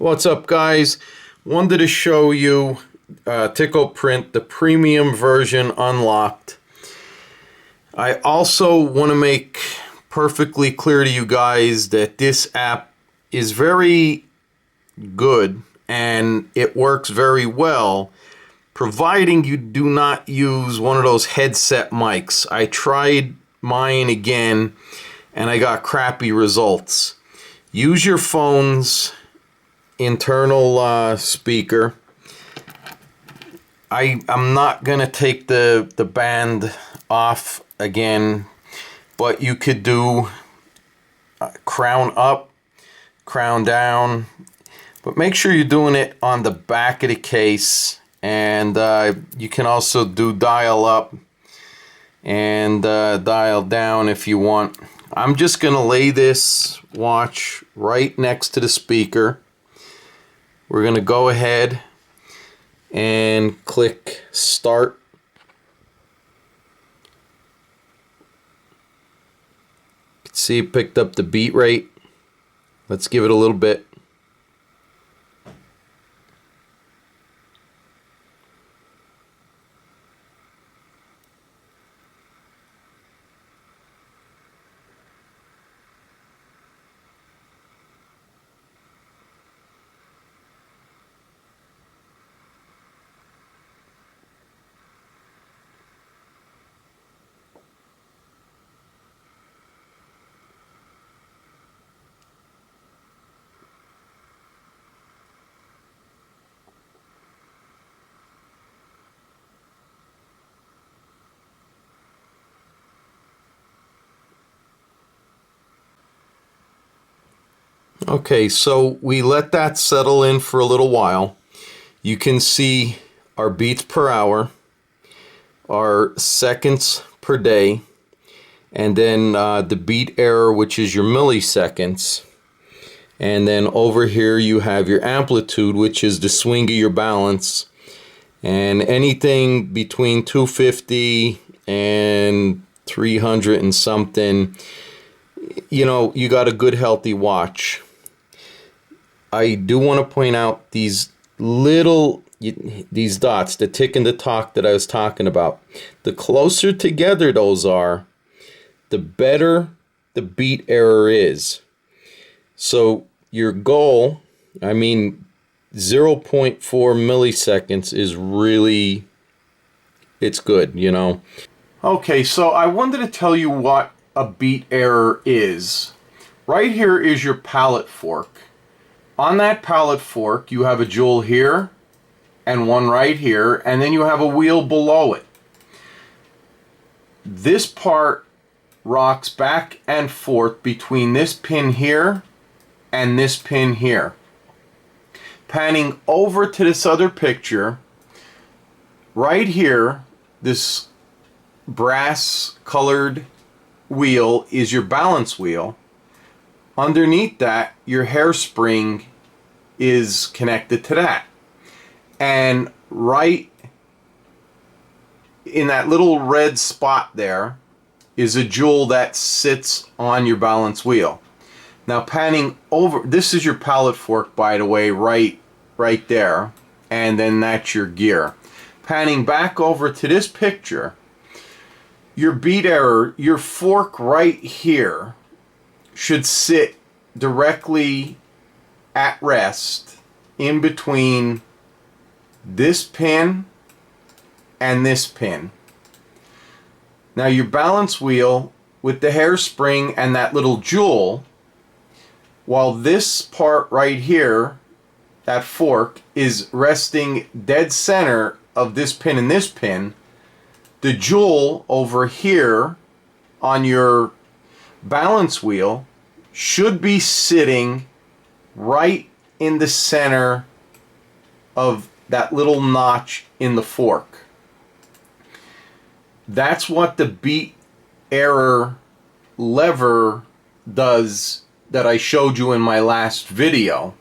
What's up, guys? Wanted to show you Tickoprint, the premium version unlocked. I also want to make perfectly clear to you guys that this app is very good and it works very well, providing you do not use one of those headset mics. I tried mine again and I got crappy results. Use your phone's internal speaker. I'm not gonna take the band off again, but you could do crown up, crown down, but make sure you're doing it on the back of the case. And you can also do dial up and dial down if you want. I'm just gonna lay this watch right next to the speaker. We're going to go ahead and click start. See, it picked up the beat rate. Let's give it a little bit. Okay, so we let that settle in for a little while. You can see our beats per hour, our seconds per day, and then the beat error, which is your milliseconds. And then over here you have your amplitude, which is the swing of your balance. And anything between 250 and 300 and something, you know, you got a good healthy watch. I do want to point out these dots, the tick and the tock that I was talking about. The closer together those are, the better the beat error is. So your goal, 0.4 milliseconds is really, it's good, you know. Okay, so I wanted to tell you what a beat error is. Right here is your palette fork. On that palette fork, you have a jewel here and one right here, and then you have a wheel below it. This part rocks back and forth between this pin here and this pin here. Panning over to this other picture, right here, this brass colored wheel is your balance wheel. Underneath that, your hairspring is connected to that. And right in that little red spot there is a jewel that sits on your balance wheel. Now panning over, this is your palette fork, by the way, right there. And then that's your gear. Panning back over to this picture, your beat error, your fork right here should sit directly at rest in between this pin and this pin. Now your balance wheel with the hairspring and that little jewel, while this part right here, that fork, is resting dead center of this pin and this pin, the jewel over here on your balance wheel should be sitting right in the center of that little notch in the fork. That's what the beat error lever does that I showed you in my last video.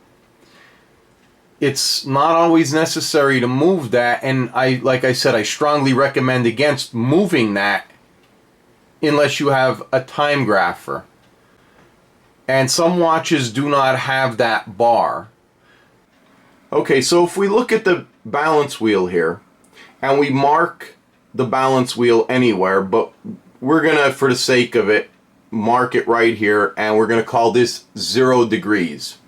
It's not always necessary to move that, and like I said, I strongly recommend against moving that unless you have a time grapher. And some watches do not have that bar. Okay, so if we look at the balance wheel here, and we mark the balance wheel anywhere, but we're gonna, for the sake of it, mark it right here, and we're gonna call this 0 degrees.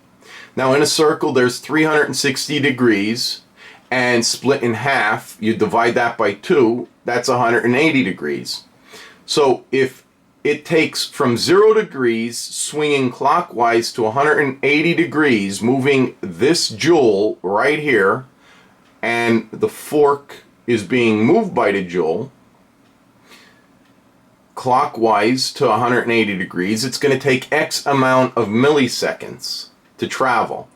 Now in a circle there's 360 degrees, and split in half, you divide that by 2, that's 180 degrees. So if it takes from 0 degrees swinging clockwise to 180 degrees, moving this jewel right here, and the fork is being moved by the jewel clockwise to 180 degrees, it's going to take X amount of milliseconds to travel.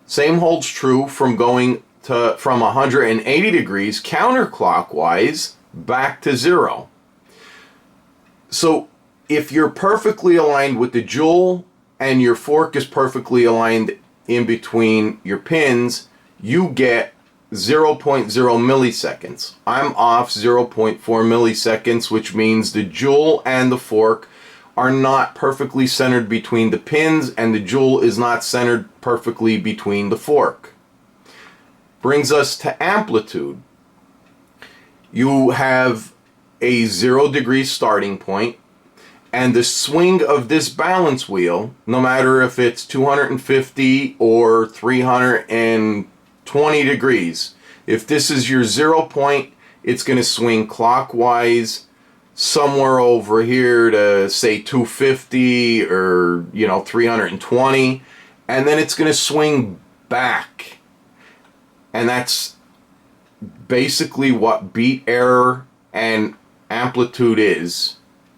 Same holds true from going to from 180 degrees counterclockwise back to 0. So if you're perfectly aligned with the jewel and your fork is perfectly aligned in between your pins, you get 0.0 milliseconds. I'm off 0.4 milliseconds, which means the jewel and the fork are not perfectly centered between the pins, and the jewel is not centered perfectly between the fork. Brings us to amplitude. You have a 0 degree starting point, and the swing of this balance wheel, no matter if it's 250 or 320 degrees, if this is your 0 point, it's going to swing clockwise somewhere over here to say 250 or 320, and then it's going to swing back. And that's basically what beat error and amplitude is.